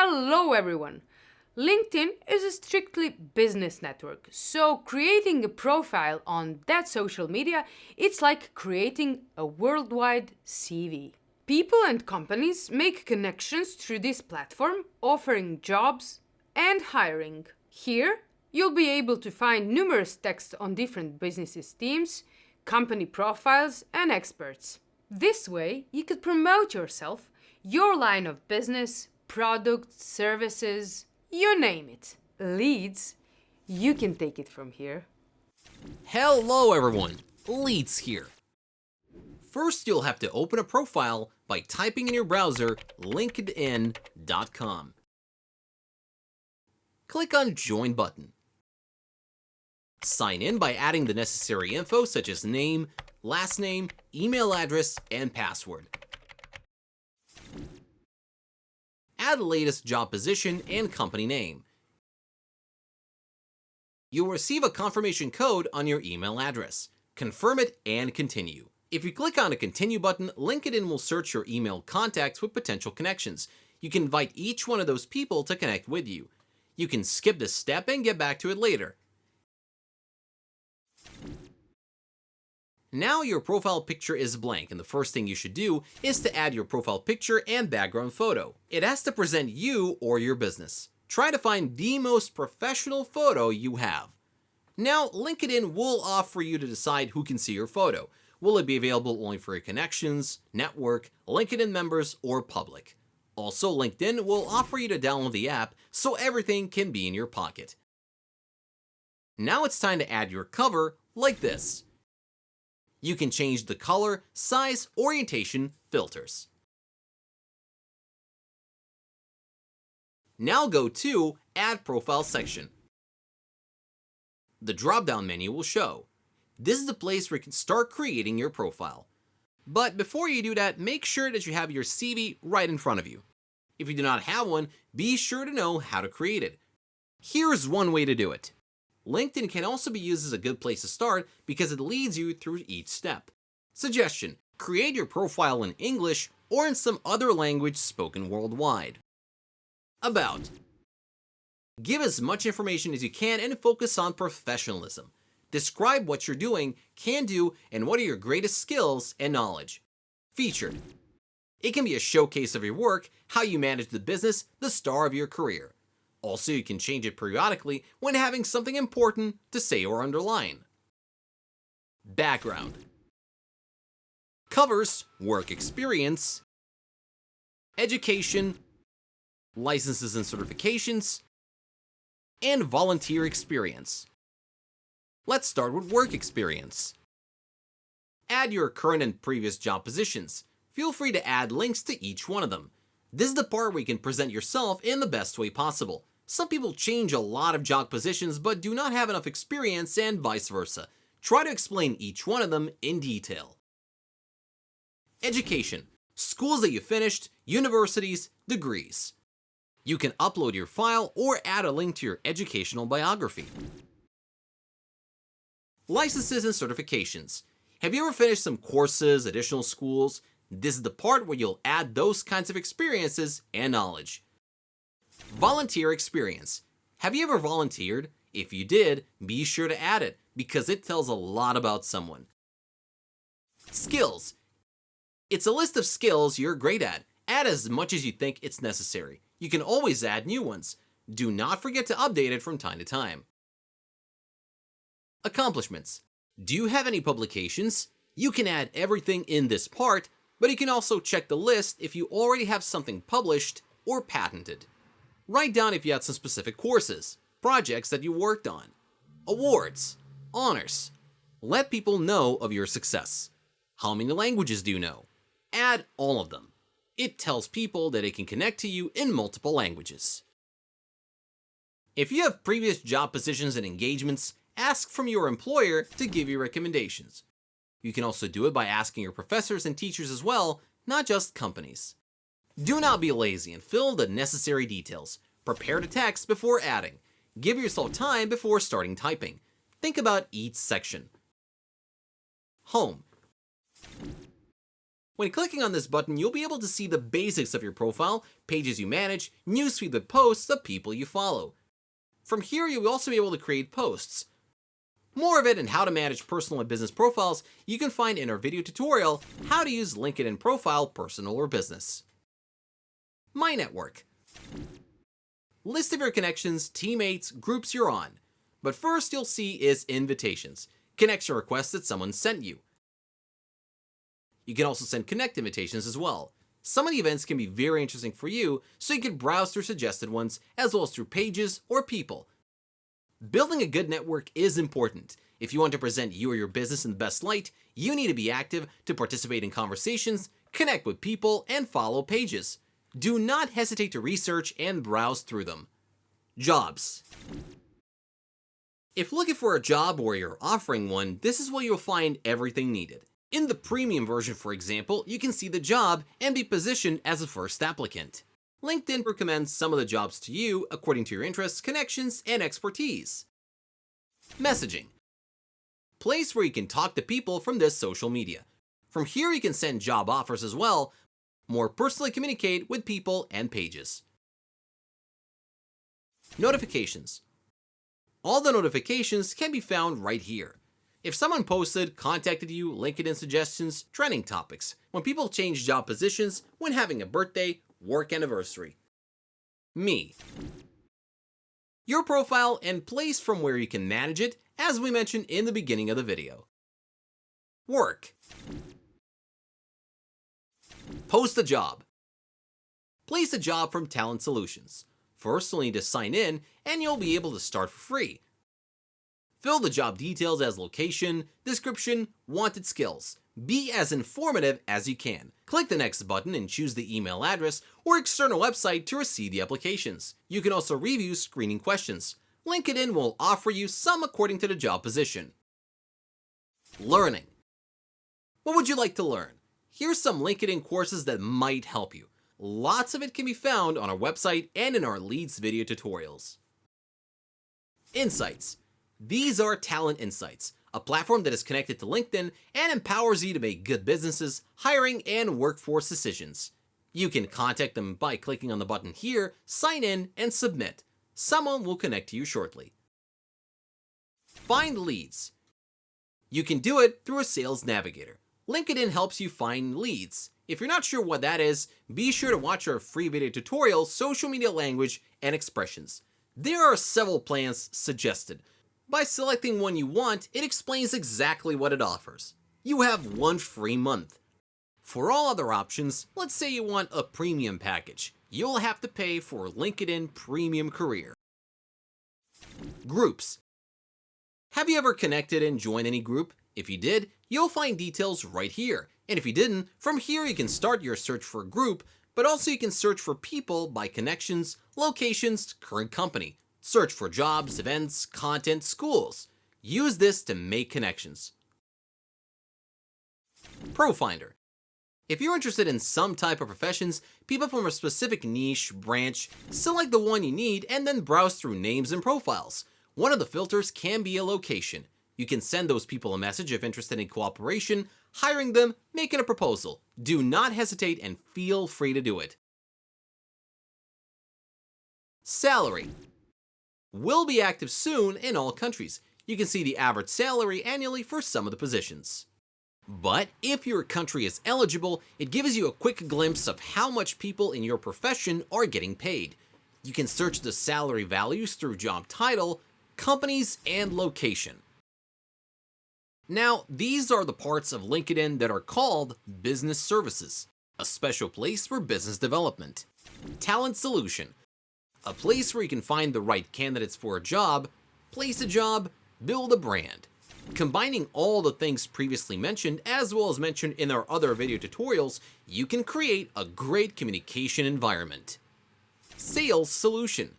Hello everyone! LinkedIn is a strictly business network, so creating a profile on that social media, it's like creating a worldwide CV. People and companies make connections through this platform, offering jobs and hiring. Here, you'll be able to find numerous texts on different businesses' teams, company profiles, and experts. This way, you could promote yourself, your line of business, products, services, you name it. Leads, you can take it from here. Hello everyone, Leeds here. First, you'll have to open a profile by typing in your browser linkedin.com. Click on Join button. Sign in by adding the necessary info such as name, last name, email address, and password. Add the latest job position and company name. You'll receive a confirmation code on your email address. Confirm it and continue. If you click on the Continue button, LinkedIn will search your email contacts with potential connections. You can invite each one of those people to connect with you. You can skip this step and get back to it later. Now your profile picture is blank, and the first thing you should do is to add your profile picture and background photo. It has to present you or your business. Try to find the most professional photo you have. Now, LinkedIn will offer you to decide who can see your photo. Will it be available only for your connections, network, LinkedIn members, or public? Also, LinkedIn will offer you to download the app so everything can be in your pocket. Now it's time to add your cover like this. You can change the color, size, orientation, filters. Now go to Add Profile section. The drop-down menu will show. This is the place where you can start creating your profile. But before you do that, make sure that you have your CV right in front of you. If you do not have one, be sure to know how to create it. Here's one way to do it. LinkedIn can also be used as a good place to start because it leads you through each step. Suggestion: create your profile in English or in some other language spoken worldwide. About: give as much information as you can and focus on professionalism. Describe what you're doing, can do, and what are your greatest skills and knowledge. Featured: it can be a showcase of your work, how you manage the business, the star of your career. Also, you can change it periodically when having something important to say or underline. Background: covers work experience, education, licenses and certifications, and volunteer experience. Let's start with work experience. Add your current and previous job positions. Feel free to add links to each one of them. This is the part where you can present yourself in the best way possible. Some people change a lot of job positions but do not have enough experience, and vice versa. Try to explain each one of them in detail. Education: schools that you finished, universities, degrees. You can upload your file or add a link to your educational biography. Licenses and certifications. Have you ever finished some courses, additional schools? This is the part where you'll add those kinds of experiences and knowledge. Volunteer experience. Have you ever volunteered? If you did, be sure to add it because it tells a lot about someone. Skills. It's a list of skills you're great at. Add as much as you think it's necessary. You can always add new ones. Do not forget to update it from time to time. Accomplishments. Do you have any publications? You can add everything in this part, but you can also check the list if you already have something published or patented. Write down if you had some specific courses, projects that you worked on, awards, honors. Let people know of your success. How many languages do you know? Add all of them. It tells people that they can connect to you in multiple languages. If you have previous job positions and engagements, ask from your employer to give you recommendations. You can also do it by asking your professors and teachers as well, not just companies. Do not be lazy and fill the necessary details. Prepare the text before adding. Give yourself time before starting typing. Think about each section. Home. When clicking on this button, you'll be able to see the basics of your profile, pages you manage, newsfeed with posts of people you follow. From here, you'll also be able to create posts. More of it and how to manage personal and business profiles you can find in our video tutorial, How to Use LinkedIn Profile Personal or Business. My Network. List of your connections, teammates, groups you're on. But first you'll see is invitations, connection requests that someone sent you. You can also send connect invitations as well. Some of the events can be very interesting for you, so you can browse through suggested ones as well as through pages or people. Building a good network is important. If you want to present you or your business in the best light, you need to be active to participate in conversations, connect with people, and follow pages. Do not hesitate to research and browse through them. Jobs. If looking for a job or you're offering one, this is where you'll find everything needed. In the premium version, for example, you can see the job and be positioned as a first applicant. LinkedIn recommends some of the jobs to you according to your interests, connections, and expertise. Messaging. Place where you can talk to people from this social media. From here you can send job offers as well, more personally communicate with people and pages. Notifications. All the notifications can be found right here. If someone posted, contacted you, LinkedIn suggestions, trending topics, when people change job positions, when having a birthday, work anniversary. Me. Your profile and place from where you can manage it, as we mentioned in the beginning of the video. Work. Post a job. Place a job from Talent Solutions. First, you'll need to sign in, and you'll be able to start for free. Fill the job details as location, description, wanted skills. Be as informative as you can. Click the next button and choose the email address or external website to receive the applications. You can also review screening questions. LinkedIn will offer you some according to the job position. Learning. What would you like to learn? Here's some LinkedIn courses that might help you. Lots of it can be found on our website and in our Leads video tutorials. Insights. These are Talent Insights, a platform that is connected to LinkedIn and empowers you to make good businesses, hiring, and workforce decisions. You can contact them by clicking on the button here, sign in, and submit. Someone will connect to you shortly. Find leads. You can do it through a sales navigator. LinkedIn helps you find leads. If you're not sure what that is, be sure to watch our free video tutorial, Social Media Language and Expressions. There are several plans suggested. By selecting one you want, it explains exactly what it offers. You have one free month. For all other options, let's say you want a premium package, you'll have to pay for LinkedIn Premium Career. Groups. Have you ever connected and joined any group? If you did, you'll find details right here. And if you didn't, from here you can start your search for a group, but also you can search for people by connections, locations, current company. Search for jobs, events, content, schools. Use this to make connections. ProFinder. If you're interested in some type of professions, people from a specific niche, branch, select the one you need and then browse through names and profiles. One of the filters can be a location. You can send those people a message if interested in cooperation, hiring them, making a proposal. Do not hesitate and feel free to do it. Salary. Will be active soon in all countries. You can see the average salary annually for some of the positions. But if your country is eligible, it gives you a quick glimpse of how much people in your profession are getting paid. You can search the salary values through job title, companies, and location. Now, these are the parts of LinkedIn that are called business services, a special place for business development. Talent Solution. A place where you can find the right candidates for a job, place a job, build a brand. Combining all the things previously mentioned, as well as mentioned in our other video tutorials, you can create a great communication environment. Sales Solution.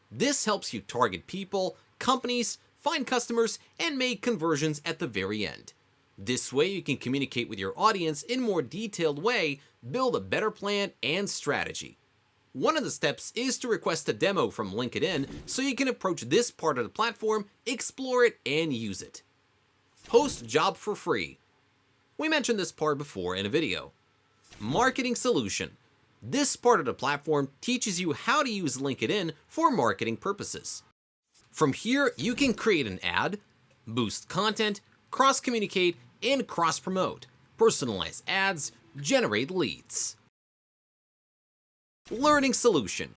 This helps you target people, companies, find customers, and make conversions at the very end. This way you can communicate with your audience in a more detailed way, build a better plan and strategy. One of the steps is to request a demo from LinkedIn so you can approach this part of the platform, explore it, and use it. Post job for free. We mentioned this part before in a video. Marketing Solution. This part of the platform teaches you how to use LinkedIn for marketing purposes. From here, you can create an ad, boost content, cross-communicate, and cross-promote, personalize ads, generate leads. Learning Solution.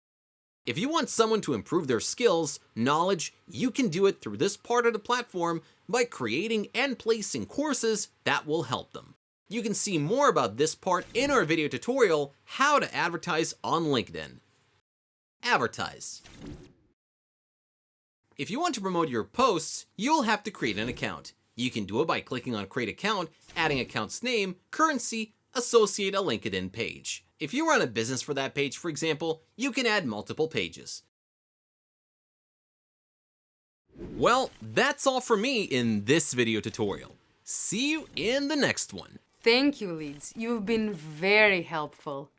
If you want someone to improve their skills, knowledge, you can do it through this part of the platform by creating and placing courses that will help them. You can see more about this part in our video tutorial, How to Advertise on LinkedIn. Advertise. If you want to promote your posts, you'll have to create an account. You can do it by clicking on Create Account, adding account's name, currency, associate a LinkedIn page. If you run a business for that page, for example, you can add multiple pages. Well, that's all for me in this video tutorial. See you in the next one. Thank you, Leeds. You've been very helpful.